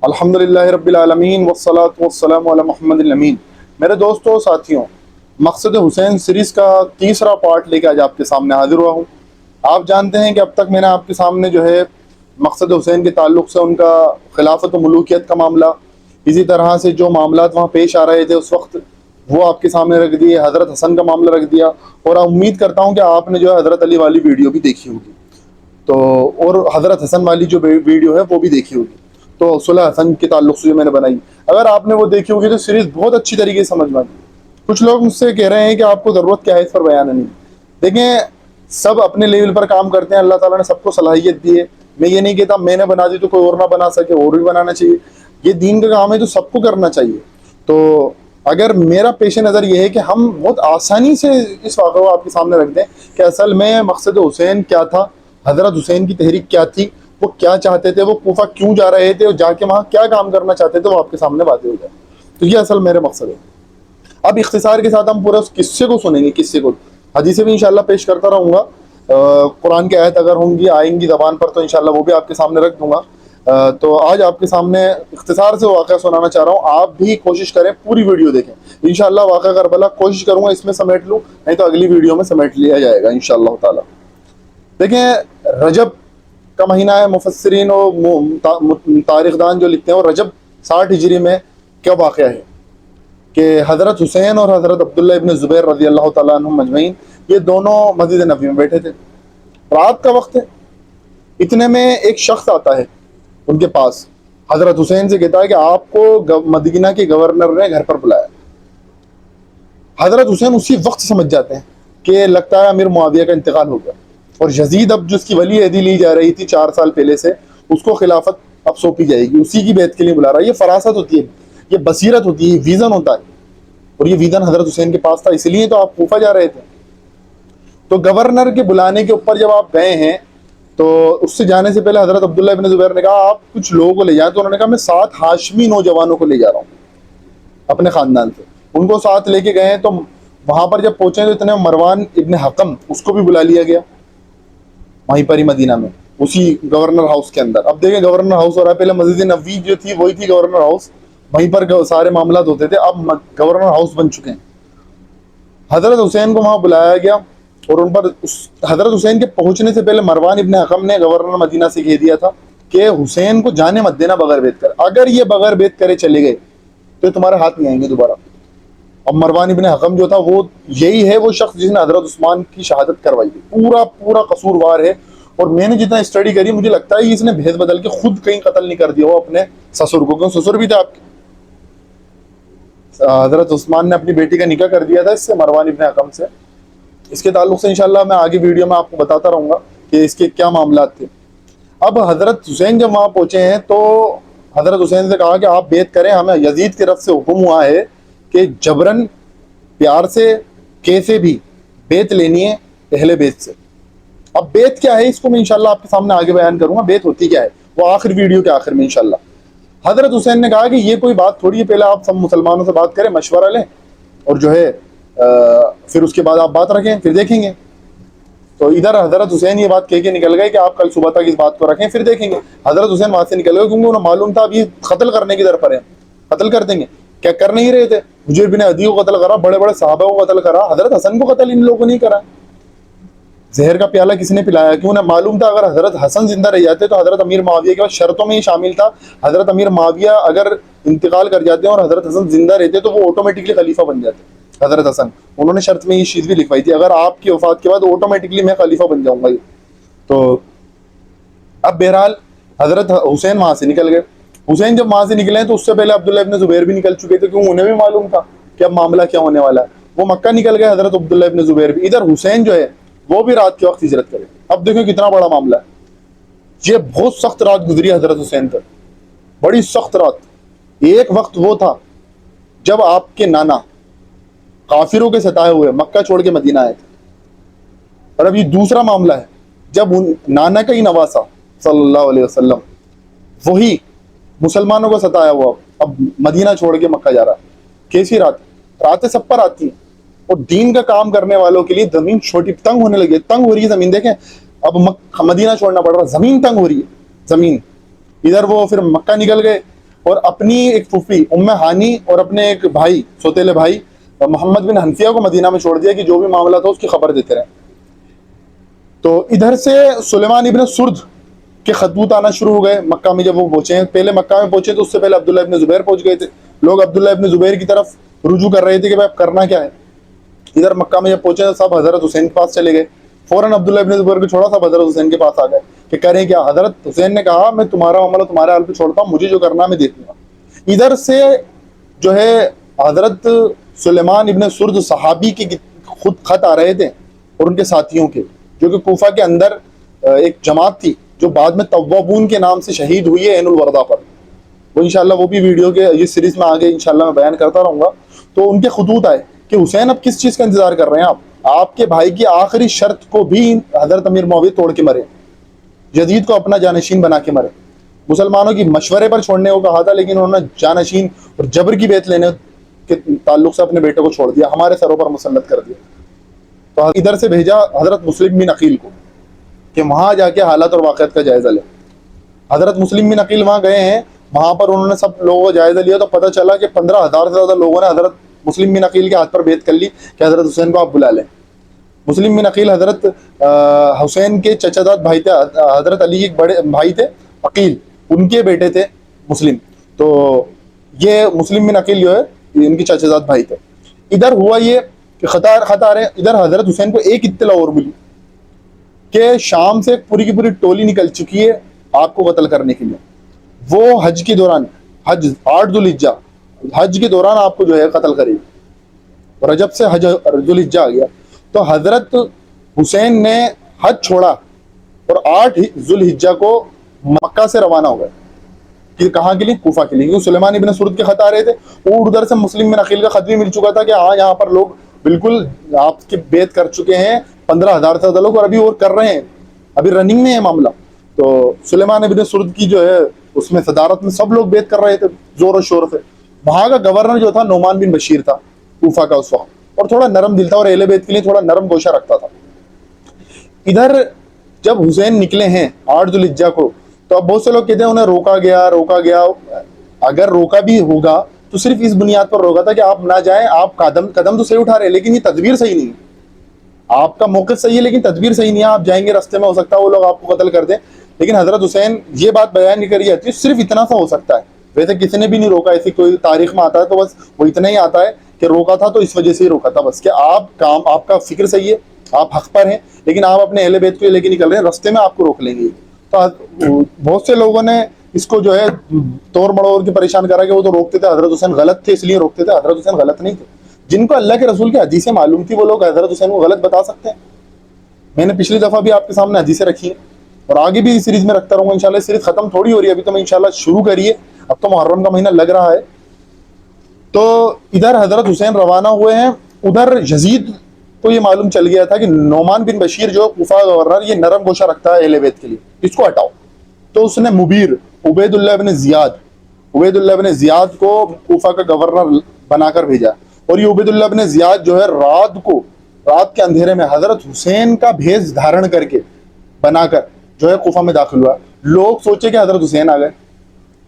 الحمدللہ رب العالمین والصلاة والسلام علی محمد الامین۔ میرے دوستوں ساتھیوں، مقصد حسین سیریز کا تیسرا پارٹ لے کے آج آپ کے سامنے حاضر ہوا ہوں۔ آپ جانتے ہیں کہ اب تک میں نے آپ کے سامنے جو ہے مقصد حسین کے تعلق سے ان کا خلافت و ملوکیت کا معاملہ، اسی طرح سے جو معاملات وہاں پیش آ رہے تھے اس وقت وہ آپ کے سامنے رکھ دیے، حضرت حسن کا معاملہ رکھ دیا، اور امید کرتا ہوں کہ آپ نے جو ہے حضرت علی والی ویڈیو بھی دیکھی ہوگی تو، اور حضرت حسن والی جو ویڈیو ہے وہ بھی دیکھی ہوگی تو صلح حسن کے تعلق سے جو میں نے بنائی، اگر آپ نے وہ دیکھی ہوگی تو سیریز بہت اچھی طریقے سے سمجھ میں آتی۔ کچھ لوگ مجھ سے کہہ رہے ہیں کہ آپ کو ضرورت کیا ہے اس پر بیان نہیں۔ دیکھیں، سب اپنے لیول پر کام کرتے ہیں، اللہ تعالیٰ نے سب کو صلاحیت دی ہے۔ میں یہ نہیں کہتا میں نے بنا دی تو کوئی اور نہ بنا سکے، اور بھی بنانا چاہیے، یہ دین کا کام ہے تو سب کو کرنا چاہیے۔ تو اگر میرا پیش نظر یہ ہے کہ ہم بہت آسانی سے اس واقعہ کو آپ کے سامنے رکھ دیں کہ اصل میں مقصد حسین کیا تھا، حضرت حسین کی تحریک کیا تھی، وہ کیا چاہتے تھے، وہ کوفہ کیوں جا رہے تھے، اور جا کے وہاں کیا کام کرنا چاہتے تھے، وہ آپ کے سامنے باتیں ہو جائیں۔ تو یہ اصل میرے مقصد ہے۔ اب اختصار کے ساتھ ہم پورا اس قصے کو سنیں گے، قصے کو، حدیثیں بھی انشاءاللہ پیش کرتا رہوں گا، قرآن کی آیت اگر ہوں گی آئیں گی زبان پر تو انشاءاللہ وہ بھی آپ کے سامنے رکھ دوں گا۔ تو آج آپ کے سامنے اختصار سے واقعہ سنانا چاہ رہا ہوں، آپ بھی کوشش کریں پوری ویڈیو دیکھیں انشاءاللہ۔ واقعہ کربلا کوشش کروں گا اس میں سمیٹ لوں، نہیں تو اگلی ویڈیو میں سمیٹ لیا جائے گا انشاءاللہ تعالی۔ دیکھیں، رجب کا مہینہ ہے، مفسرین و تاریخ دان جو لکھتے ہیں، اور رجب 60 ہجری میں کیا واقعہ ہے کہ حضرت حسین اور حضرت عبداللہ ابن زبیر رضی اللہ تعالیٰ عنہم مجمعین یہ دونوں مسجد نبوی میں بیٹھے تھے، رات کا وقت ہے۔ اتنے میں ایک شخص آتا ہے ان کے پاس، حضرت حسین سے کہتا ہے کہ آپ کو مدینہ کے گورنر نے گھر پر بلایا۔ حضرت حسین اسی وقت سمجھ جاتے ہیں کہ لگتا ہے امیر معاویہ کا انتقال ہو گیا، اور یزید اب جس کی ولی عہدی لی جا رہی تھی 4 سال پہلے سے، اس کو خلافت اب سونپی جائے گی، اسی کی بیعت کے لیے بلا رہا ہے۔ یہ فراست ہوتی ہے، یہ بصیرت ہوتی ہے، یہ ویژن ہوتا ہے، اور یہ ویژن حضرت حسین کے پاس تھا، اس لیے تو آپ کوفہ جا رہے تھے۔ تو گورنر کے بلانے کے اوپر جب آپ گئے ہیں تو اس سے جانے سے پہلے حضرت عبداللہ ابن زبیر نے کہا آپ کچھ لوگوں کو لے جائیں، تو انہوں نے کہا میں 7 ہاشمی نوجوانوں کو لے جا رہا ہوں اپنے خاندان سے۔ ان کو ساتھ لے کے گئے تو وہاں پر جب پہنچے تو اتنے مروان ابن حکم اس کو بھی بلا لیا گیا وہیں پر ہی مدینہ میں، اسی گورنر ہاؤس کے اندر۔ اب دیکھیں گورنر ہاؤس ہو رہا ہے، پہلے مسجد نبوی جو تھی وہی تھی گورنر ہاؤس، وہیں پر سارے معاملات ہوتے تھے، اب گورنر ہاؤس بن چکے ہیں۔ حضرت حسین کو وہاں بلایا گیا، اور ان پر حضرت حسین کے پہنچنے سے پہلے مروان ابن حکم نے گورنر مدینہ سے کہہ دیا تھا کہ حسین کو جانے مت دینا بغیر بیعت کر، اگر یہ بغیر بیعت کرے چلے گئے تو یہ تمہارے ہاتھ نہیں آئیں گے دوبارہ۔ اب مروان ابن حکم جو تھا وہ یہی ہے وہ شخص جس نے حضرت عثمان کی شہادت کروائی تھی، پورا قصوروار ہے، اور میں نے جتنا اسٹڈی کری مجھے لگتا ہے کہ اس نے بھیس بدل کے خود کہیں قتل نہیں کر دیا ہو اپنے سسر کو، کیوں سسر بھی تھا آپ کے، حضرت عثمان نے اپنی بیٹی کا نکاح کر دیا تھا اس سے، مروان ابن حکم سے۔ اس کے تعلق سے انشاءاللہ میں آگے ویڈیو میں آپ کو بتاتا رہوں گا کہ اس کے کیا معاملات تھے۔ اب حضرت حسین جب وہاں پہنچے ہیں تو حضرت حسین سے کہا کہ آپ بیعت کریں، ہمیں یزید کی طرف سے حکم ہوا ہے کہ جبرن پیار سے کیسے بھی بیعت لینی ہے اہل بیت سے۔ اب بیعت کیا ہے اس کو میں انشاءاللہ آپ کے سامنے آگے بیان کروں گا، بیعت ہوتی کیا ہے وہ آخر ویڈیو کے آخر میں انشاءاللہ۔ حضرت حسین نے کہا کہ یہ کوئی بات تھوڑی ہے، پہلے آپ سب مسلمانوں سے بات کریں، مشورہ لیں، اور جو ہے پھر اس کے بعد آپ بات رکھیں، پھر دیکھیں گے۔ تو ادھر حضرت حسین یہ بات کہہ کے نکل گئے کہ آپ کل صبح تک اس بات کو رکھیں پھر دیکھیں گے۔ حضرت حسین وہاں سے نکل گئے کیونکہ انہیں معلوم تھا اب یہ قتل کرنے کی در پر ہے، قتل کر دیں گے، کیا کر نہیں رہے تھے، حجر بن عدی کو قتل کرا، بڑے بڑے صحابہ کو قتل کرا، حضرت حسن کو قتل ان لوگوں نے کرا۔ زہر کا پیالہ کس نے پلایا، کیوں انہیں معلوم تھا اگر حضرت حسن زندہ رہ جاتے تو حضرت امیر معاویہ کے بعد شرطوں میں یہ شامل تھا، حضرت امیر معاویہ اگر انتقال کر جاتے ہیں اور حضرت حسن زندہ رہتے تو وہ آٹومیٹکلی خلیفہ بن جاتے۔ حضرت حسن انہوں نے شرط میں یہ چیز بھی لکھوائی تھی، اگر آپ کی وفات کے بعد آٹومیٹکلی میں خلیفہ بن جاؤں گا۔ تو اب بہرحال حضرت حسین وہاں سے نکل گئے۔ حسین جب وہاں سے نکلے تو اس سے پہلے عبداللہ ابن زبیر بھی نکل چکے تھے، کیوں انہیں بھی معلوم تھا کہ اب معاملہ کیا ہونے والا ہے، وہ مکہ نکل گئے، حضرت عبداللہ ابن زبیر بھی۔ ادھر حسین جو ہے وہ بھی رات کے وقت ہجرت کرے۔ اب دیکھیں کتنا بڑا معاملہ ہے، یہ بہت سخت رات گزری حضرت حسین پر، بڑی سخت رات۔ ایک وقت وہ تھا جب آپ کے نانا کافروں کے ستائے ہوئے مکہ چھوڑ کے مدینہ آئے تھے، اور اب یہ دوسرا معاملہ ہے جب ان نانا کا ہی نواسا صلی اللہ علیہ وسلم وہی مسلمانوں کو ستایا ہوا اب مدینہ چھوڑ کے مکہ جا رہا ہے۔ کیسی رات، راتیں سب پر آتی ہیں، اور دین کا کام کرنے والوں کے لیے زمین چھوٹی تنگ ہونے لگی ہے، تنگ ہو رہی ہے زمین۔ دیکھیں اب مدینہ چھوڑنا پڑ رہا ہے، زمین تنگ ہو رہی ہے زمین۔ ادھر وہ پھر مکہ نکل گئے، اور اپنی ایک پھوپھی ام ہانی اور اپنے ایک بھائی سوتیلے بھائی محمد بن حنفیہ کو مدینہ میں چھوڑ دیا کہ جو بھی معاملہ تھا اس کی خبر دیتے رہے. تو ادھر سے سلیمان ابن سرد کے خطوط آنا شروع ہو گئے مکہ میں. جب وہ پہنچے ہیں, پہلے مکہ میں پہنچے تو اس سے پہلے عبداللہ ابن زبیر پہنچ گئے تھے. لوگ عبداللہ ابن زبیر کی طرف رجوع کر رہے تھے کہ بھائی اب کرنا کیا ہے. ادھر مکہ میں جب پہنچے تو سب حضرت حسین کے پاس چلے گئے. فوراً عبداللہ ابن زبیر کو چھوڑا, سب حضرت حسین کے پاس آ گئے کہ کریں کیا. حضرت حسین نے کہا میں تمہارا معاملہ تمہارے حال پہ چھوڑتا ہوں, مجھے جو کرنا میں دیکھ لوں گا. ادھر سے جو ہے حضرت سلیمان ابن سرد صحابی کے خود خط آ رہے تھے اور ان کے ساتھیوں کے, جو کہ کوفہ کے اندر ایک جماعت تھی جو بعد میں توابون کے نام سے شہید ہوئی ہے عین الوردہ پر. وہ انشاءاللہ وہ بھی ویڈیو کے اس سیریز میں آگے انشاءاللہ میں بیان کرتا رہوں گا. تو ان کے خطوط آئے کہ حسین اب کس چیز کا انتظار کر رہے ہیں آپ کے بھائی کی آخری شرط کو بھی حضرت امیر معاویہ توڑ کے مرے, یزید کو اپنا جانشین بنا کے مرے. مسلمانوں کی مشورے پر چھوڑنے کو کہا تھا لیکن انہوں نے جانشین اور جبر کی بیعت لینے کے تعلق سے اپنے بیٹے کو چھوڑ دیا, ہمارے سروں پر مسلط کر دیا. تو ادھر سے بھیجا حضرت مسلم بن عقیل کو کہ وہاں جا کے حالات اور واقعات کا جائزہ لے. حضرت مسلم بن عقیل وہاں گئے ہیں, وہاں پر انہوں نے سب لوگوں کا جائزہ لیا تو پتہ چلا کہ 15,000 سے زیادہ لوگوں نے حضرت مسلم بن عقیل کے ہاتھ پر بیعت کر لی کہ حضرت حسین کو آپ بلا لیں. مسلم بن عقیل حضرت حسین کے چچا زاد بھائی تھے, حضرت علی کے ایک بڑے بھائی تھے عقیل, ان کے بیٹے تھے مسلم. تو یہ مسلم بن عقیل جو ہے ان کے چچا زاد بھائی تھے. ادھر ہوا یہ کہ خط آ رہے, ادھر حضرت حسین کو ایک اطلاع اور ملی کہ شام سے پوری کی پوری ٹولی نکل چکی ہے آپ کو قتل کرنے کے لیے. وہ حج کے دوران, حج 8 ذوالحجہ, حج کے دوران آپ کو جو ہے قتل کرے گی. رجب سے حج ذوالحجہ آ گیا تو حضرت حسین نے حج چھوڑا اور 8 ذوالحجہ کو مکہ سے روانہ ہو گئے. کہ کہاں کے لیے؟ کوفہ کے لیے, کیونکہ سلیمان ابن سرد کے خط آ رہے تھے. اور ادھر سے مسلم بن عقیل کا خط بھی مل چکا تھا کہ ہاں یہاں پر لوگ بالکل آپ کی بیعت کر چکے ہیں 15,000 سے زیادہ لوگ, اور ابھی اور کر رہے ہیں, ابھی رننگ میں ہے معاملہ. تو سلیمان ابن سرد کی جو ہے اس میں صدارت میں سب لوگ بیعت کر رہے تھے زور و شور سے. وہاں کا گورنر جو تھا نعمان بن بشیر تھا کوفہ کا اس وقت, اور تھوڑا نرم دل تھا اور اہل بیت کے لیے تھوڑا نرم گوشہ رکھتا تھا. ادھر جب حسین نکلے ہیں 8 ذوالحجہ کو تو اب بہت سے لوگ کہتے ہیں انہیں روکا گیا. اگر روکا بھی ہوگا تو صرف اس بنیاد پر روکا تھا کہ آپ نہ جائیں, آپ قدم تو صحیح اٹھا رہے ہیں لیکن یہ تدبیر صحیح نہیں ہے. آپ کا موقف صحیح ہے لیکن تدبیر صحیح نہیں ہے. آپ جائیں گے رستے میں ہو سکتا ہے وہ لوگ آپ کو قتل کر دیں. لیکن حضرت حسین یہ بات بیان نہیں کری جاتی, صرف اتنا سا ہو سکتا ہے. ویسے کسی نے بھی نہیں روکا, ایسی کوئی تاریخ میں آتا ہے تو بس وہ اتنا ہی آتا ہے کہ روکا تھا تو اس وجہ سے ہی روکا تھا, بس کہ آپ کا فکر صحیح ہے, آپ حق پر ہیں, لیکن آپ اپنے اہل بیت کو لے کے نکل رہے ہیں, رستے میں آپ کو روک لیں گے. تو بہت سے لوگوں نے اس کو جو ہے توڑ مڑوڑ کے پریشان کرا کہ وہ تو روکتے تھے حضرت حسین غلط تھے اس لیے روکتے تھے. حضرت حسین غلط نہیں تھے. جن کو اللہ کے رسول کی حدیثیں معلوم تھی وہ لوگ حضرت حسین کو غلط بتا سکتے ہیں. میں نے پچھلی دفعہ بھی آپ کے سامنے حدیثیں رکھی ہیں اور آگے بھی اس سیریز میں رکھتا رہوں گا انشاءاللہ. سیریز ختم تھوڑی ہو رہی ہے ابھی تو, میں انشاءاللہ شروع کریے, اب تو محرم کا مہینہ لگ رہا ہے. تو ادھر حضرت حسین روانہ ہوئے ہیں. ادھر یزید کو یہ معلوم چل گیا تھا کہ نعمان بن بشیر جو کوفہ گورنر یہ نرم گوشہ رکھتا ہے اہل بیت کے لیے, اس کو ہٹاؤ. تو اس نے مبیر عبید اللہ بن زیاد کو کوفہ کا گورنر بنا کر بھیجا. اور یہ عبید اللہ بن زیاد جو ہے رات کے اندھیرے میں حضرت حسین کا بھیس دھارن کر کے بنا کر جو ہے کوفہ میں داخل ہوا. لوگ سوچے کہ حضرت حسین آ گئے,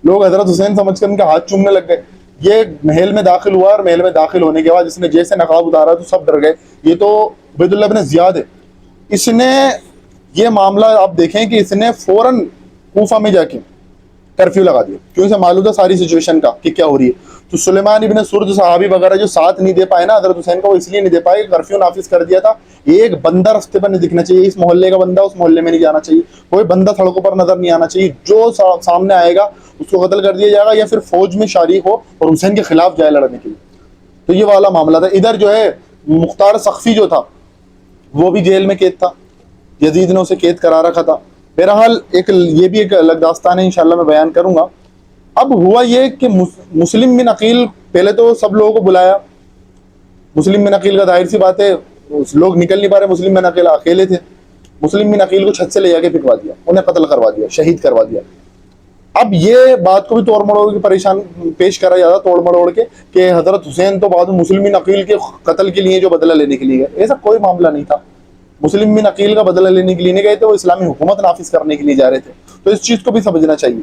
لوگ حضرت حسین سمجھ کر ان کے ہاتھ چومنے لگ گئے. یہ محل میں داخل ہوا اور محل میں داخل ہونے کے بعد اس نے جیسے نقاب اتارا تو سب ڈر گئے, یہ تو عبید اللہ بن زیاد ہے. اس نے یہ معاملہ آپ دیکھیں کہ اس نے فوراً کوفہ میں جا کے کرفیو لگا دیا, کیوں اسے معلوم تھا ساری سچویشن کا کہ کیا ہو رہی ہے. تو سلیمان ابن سرد صحابی وغیرہ جو ساتھ نہیں دے پائے نا حضرت حسین کا, وہ اس لیے نہیں دے پائے کہ کرفیو نافذ کر دیا تھا. ایک بندہ رستے پر نہیں دکھنا چاہیے, اس محلے کا بندہ اس محلے میں نہیں جانا چاہیے, کوئی بندہ سڑکوں پر نظر نہیں آنا چاہیے. جو سامنے آئے گا اس کو قتل کر دیا جائے گا یا پھر فوج میں شریک ہو اور حسین کے خلاف جائے لڑنے کے لیے. تو یہ والا معاملہ تھا. ادھر جو ہے مختار سقفی جو تھا وہ بھی جیل میں قید تھا, یزید نے اسے قید کرا رکھا تھا. بہرحال یہ بھی ایک الگ داستان ہے, انشاءاللہ میں بیان کروں گا. اب ہوا یہ کہ مسلم بن عقیل پہلے تو سب لوگوں کو بلایا. مسلم بن عقیل کا ظاہر سی بات ہے لوگ نکل نہیں پا رہے, مسلم بن عقیل اکیلے تھے. مسلم بن عقیل کو چھت سے لے جا کے پھینکوا دیا, انہیں قتل کروا دیا, شہید کروا دیا. اب یہ بات کو بھی توڑ مڑوڑ کے پریشان پیش کرا جاتا, توڑ مڑوڑ کے, کہ حضرت حسین تو بعد میں مسلم بن عقیل کے قتل کے لیے جو بدلہ لینے کے لیے گئے. ایسا کوئی معاملہ نہیں تھا. مسلم بن عقیل کا بدلہ لینے کے لیے نہیں گئے تھے, وہ اسلامی حکومت نافذ کرنے کے لیے جا رہے تھے. تو اس چیز کو بھی سمجھنا چاہیے.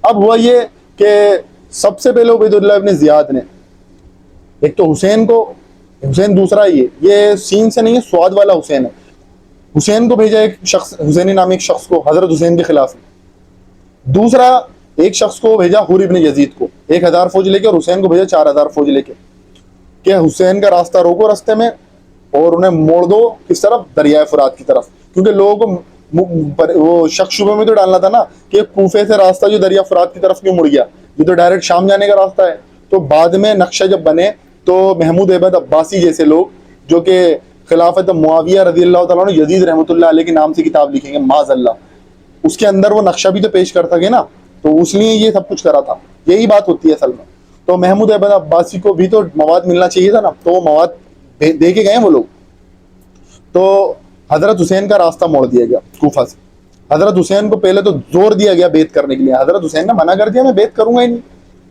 اب ہوا یہ کہ سب سے پہلے عبیداللہ ابن زیاد نے ایک تو حسین کو، حسین دوسرا یہ سین سے نہیں ہے، سواد والا حسین ہے، حسین کو بھیجا ایک شخص، حسینی نام ایک شخص کو حضرت حسین کے خلاف، دوسرا ایک شخص کو بھیجا حور ابن یزید کو 1000 فوج لے کے، اور حسین کو بھیجا 4000 فوج لے کے کہ حسین کا راستہ روکو راستے میں اور انہیں موڑ دو کس طرف؟ دریائے فرات کی طرف، کیونکہ لوگوں کو وہ شک شبے میں تو ڈالنا تھا نا کہ کوفے سے راستہ جو دریا فرات کی طرف کیوں مڑ گیا، یہ تو ڈائریکٹ شام جانے کا راستہ ہے۔ تو بعد میں نقشہ جب بنے تو محمود عبد عباسی جیسے لوگ جو کہ خلافت معاویہ رضی اللہ تعالیٰ عنہ یزید رحمۃ اللہ علیہ کے نام سے کتاب لکھیں گے معاذ اللہ، اس کے اندر وہ نقشہ بھی تو پیش کر سکے نا، تو اس لیے یہ سب کچھ کرا تھا، یہی بات ہوتی ہے اصل میں۔ تو محمود عبد عباسی کو بھی تو مواد ملنا چاہیے تھا نا، تو وہ مواد دے کے گئے وہ لوگ، تو حضرت حسین کا راستہ موڑ دیا گیا کوفہ سے۔ حضرت حسین کو پہلے تو زور دیا گیا بیعت کرنے کے لیے، حضرت حسین نے منع کر دیا میں بیعت کروں گا ہی نہیں،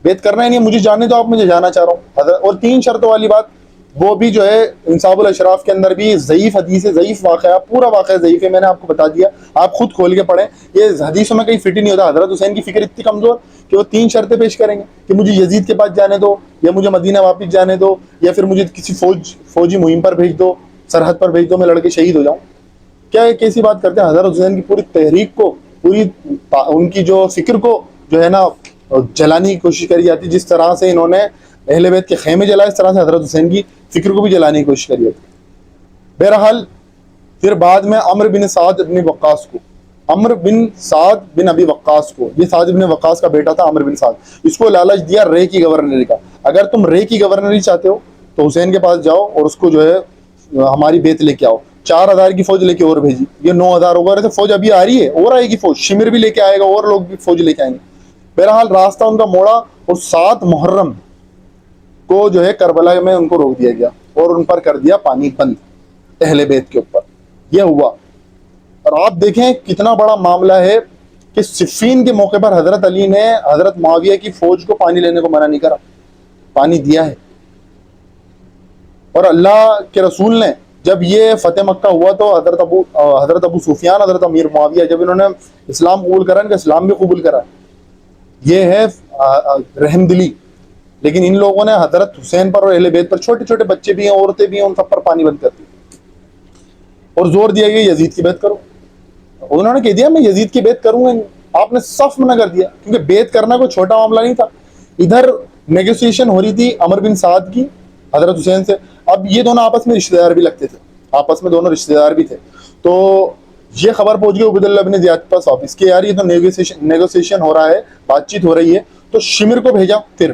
بیعت کرنا ہی نہیں، مجھے جانے دو آپ، مجھے جانا چاہ رہا ہوں حضرت۔ اور 3 شرطوں والی بات وہ بھی جو ہے انصاف الاشراف کے اندر بھی ضعیف حدیث ہے، ضعیف واقعہ، پورا واقعہ ضعیف ہے، میں نے آپ کو بتا دیا، آپ خود کھول کے پڑھیں، یہ حدیثوں میں کہیں فٹ ہی نہیں ہوتا۔ حضرت حسین کی فکر اتنی کمزور کہ وہ 3 شرطیں پیش کریں گے کہ مجھے یزید کے پاس جانے دو، یا مجھے مدینہ واپس جانے دو، یا پھر مجھے کسی فوجی مہم پر بھیج دو، سرحد پر بھیج دو، میں لڑکے شہید ہو جاؤں۔ کیا یہ کیسی بات کرتے ہیں؟ حضرت حسین کی پوری تحریک کو، پوری ان کی جو فکر کو جو ہے نا جلانے کی کوشش کری جاتی، جس طرح سے انہوں نے اہل بیت کے خیمے جلائے، اس طرح سے حضرت حسین کی فکر کو بھی جلانے کی کوشش کری جاتی۔ بہرحال پھر بعد میں عمرو بن سعد بن وقاص کو، عمرو بن سعد بن ابی وقاص کو، یہ سعد بن وقاص کا بیٹا تھا عمرو بن سعد، اس کو لالچ دیا رے کی گورنری کا، اگر تم رے کی گورنری چاہتے ہو تو حسین کے پاس جاؤ اور اس کو جو ہے ہماری بیت لے کے آؤ۔ 4000 کی فوج لے کے اور بھیجی، یہ 9000 ہو گئے تھے، فوج ابھی آ رہی ہے اور آئے گی، فوج شمر بھی لے کے آئے گا اور لوگ بھی فوج لے کے آئیں گے۔ بہرحال راستہ ان کا موڑا اور 7 محرم کو جو ہے کربلا میں ان کو روک دیا گیا اور ان پر کر دیا پانی بند اہل بیت کے اوپر، یہ ہوا۔ اور آپ دیکھیں کتنا بڑا معاملہ ہے کہ صفین کے موقع پر حضرت علی نے حضرت معاویہ کی فوج کو پانی لینے کو منع نہیں کرا، پانی دیا ہے۔ اور اللہ کے رسول نے جب یہ فتح مکہ ہوا تو حضرت ابو سفیان، حضرت امیر معاویہ، جب انہوں نے اسلام قبول کرا، ان کا اسلام بھی قبول کرا، یہ ہے رحم دلی۔ لیکن ان لوگوں نے حضرت حسین پر اور اہل بیت پر، چھوٹے چھوٹے بچے بھی ہیں، عورتیں بھی ہیں، ان سب پر پانی بند کر دی اور زور دیا گیا یزید کی بیعت کرو۔ انہوں نے کہہ دیا میں یزید کی بیعت کروں گا نہیں، آپ نے صف منع کر دیا، کیونکہ بیعت کرنا کوئی چھوٹا معاملہ نہیں تھا۔ ادھر نیگوسیشن ہو رہی تھی عمرو بن سعد کی حضرت حسین سے، اب یہ دونوں آپس میں رشتہ دار بھی لگتے تھے، آپس میں دونوں رشتہ دار بھی تھے، تو یہ خبر پہنچ گئی عبیداللہ بن زیاد کے پاس واپس کہ یار یہ تو نیگوسیشن ہو رہا ہے، بات چیت ہو رہی ہے۔ تو شمر کو بھیجا، پھر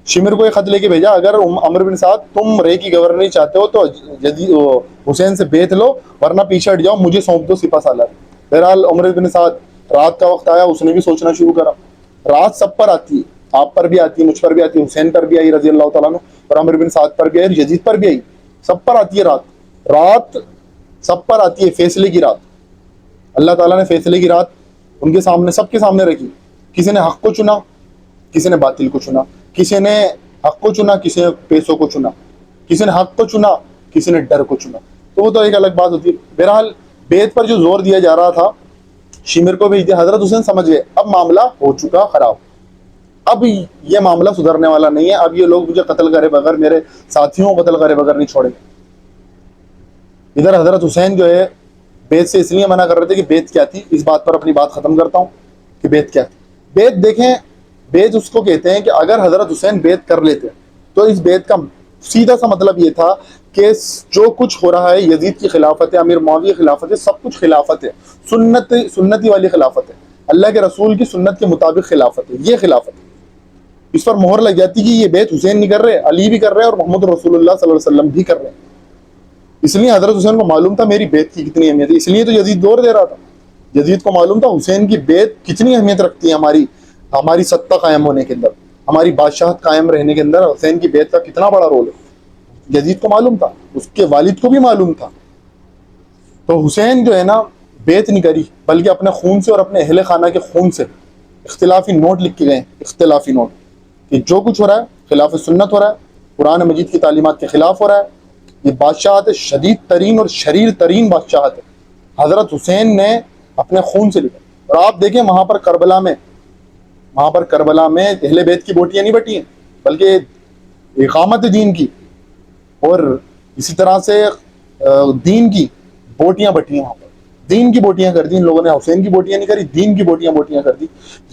شمر کو ایک خط لے کے بھیجا، اگر عمرو بن سعد تم رے کی گورنری چاہتے ہو تو حسین سے بیعت لو، ورنہ پیچھے ہٹ جاؤ، مجھے سونپ دو سپہ سالار۔ بہرحال عمرو بن سعد رات کا وقت آیا، اس نے بھی سوچنا شروع کرا، رات سب پر آتی ہے، آپ پر بھی آتی ہے، مجھ پر بھی آتی ہے، حسین پر بھی آئی رضی اللہ تعالیٰ عنہ، اور عمرو بن سعد پر بھی آئی، یزید پر بھی آئی، سب پر آتی ہے رات سب پر آتی ہے، فیصلے کی رات۔ اللہ تعالیٰ نے فیصلے کی رات ان کے سامنے، سب کے سامنے رکھی، کسی نے حق کو چنا، کسی نے باطل کو چنا، کسی نے حق کو چنا، کسی نے پیسوں کو چنا، کسی نے حق کو چنا، کسی نے ڈر کو چنا، تو وہ تو ایک الگ بات ہوتی ہے۔ بہرحال بیت پر جو زور دیا جا رہا تھا، شمر کو بھیج دیا، حضرت حسین سمجھ گئے اب معاملہ ہو چکا خراب، اب یہ معاملہ سدھرنے والا نہیں ہے، اب یہ لوگ مجھے قتل کرے بغیر، میرے ساتھیوں کو قتل کرے بغیر نہیں چھوڑیں گے۔ ادھر حضرت حسین جو ہے بیت سے اس لیے منع کر رہے تھے کہ بیت کیا تھی، اس بات پر اپنی بات ختم کرتا ہوں کہ بیت کیا تھی۔ بیت دیکھیں، بیت اس کو کہتے ہیں کہ اگر حضرت حسین بیت کر لیتے تو اس بیت کا سیدھا سا مطلب یہ تھا کہ جو کچھ ہو رہا ہے، یزید کی خلافت ہے، امیر معاویہ کی خلافت ہے، سب کچھ خلافت ہے، سنتی والی خلافت ہے، اللہ کے رسول کی سنت کے مطابق خلافت ہے، یہ خلافت ہے۔ اس پر مہر لگ جاتی کہ یہ بیت حسین نہیں کر رہے، علی بھی کر رہے اور محمد رسول اللہ صلی اللہ علیہ وسلم بھی کر رہے ہیں۔ اس لیے حضرت حسین کو معلوم تھا میری بیت کی کتنی اہمیت ہے، اس لیے تو یزید دور دے رہا تھا، یزید کو معلوم تھا حسین کی بیت کتنی اہمیت رکھتی ہے ہماری سطح قائم ہونے کے اندر، ہماری بادشاہت قائم رہنے کے اندر حسین کی بیت کا کتنا بڑا رول ہے۔ یزید کو معلوم تھا، اس کے والد کو بھی معلوم تھا، تو حسین جو ہے نا بیت نہیں کری، بلکہ اپنے خون سے اور اپنے اہل خانہ کے خون سے اختلافی نوٹ لکھ کے گئے، اختلافی نوٹ کہ جو کچھ ہو رہا ہے خلاف سنت ہو رہا ہے، قرآن مجید کی تعلیمات کے خلاف ہو رہا ہے، یہ بادشاہت شدید ترین اور شریر ترین بادشاہت ہے، حضرت حسین نے اپنے خون سے لکھا۔ اور آپ دیکھیں وہاں پر کربلا میں وہاں پر کربلا میں اہل بیت کی بوٹیاں نہیں بٹی ہیں بلکہ اقامت دین کی اور اسی طرح سے دین کی بوٹیاں بٹی ہیں وہاں پر، دین کی بوٹیاں کر دی ان لوگوں نے، حسین کی بوٹیاں نہیں کری، دین کی بوٹیاں کر دی.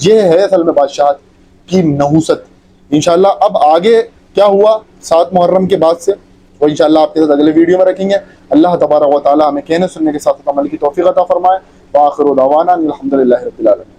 یہ ہے اصل میں بادشاہت کی نحوست. انشاءاللہ اب آگے کیا ہوا 7 محرم کے بعد سے وہ انشاءاللہ آپ کے ساتھ اگلے ویڈیو میں رکھیں گے. اللہ تبارک و تعالی ہمیں کہنے سننے کے ساتھ عمل کی توفیق عطا فرمائے. وآخر دعوانا الحمدللہ رب العالمین.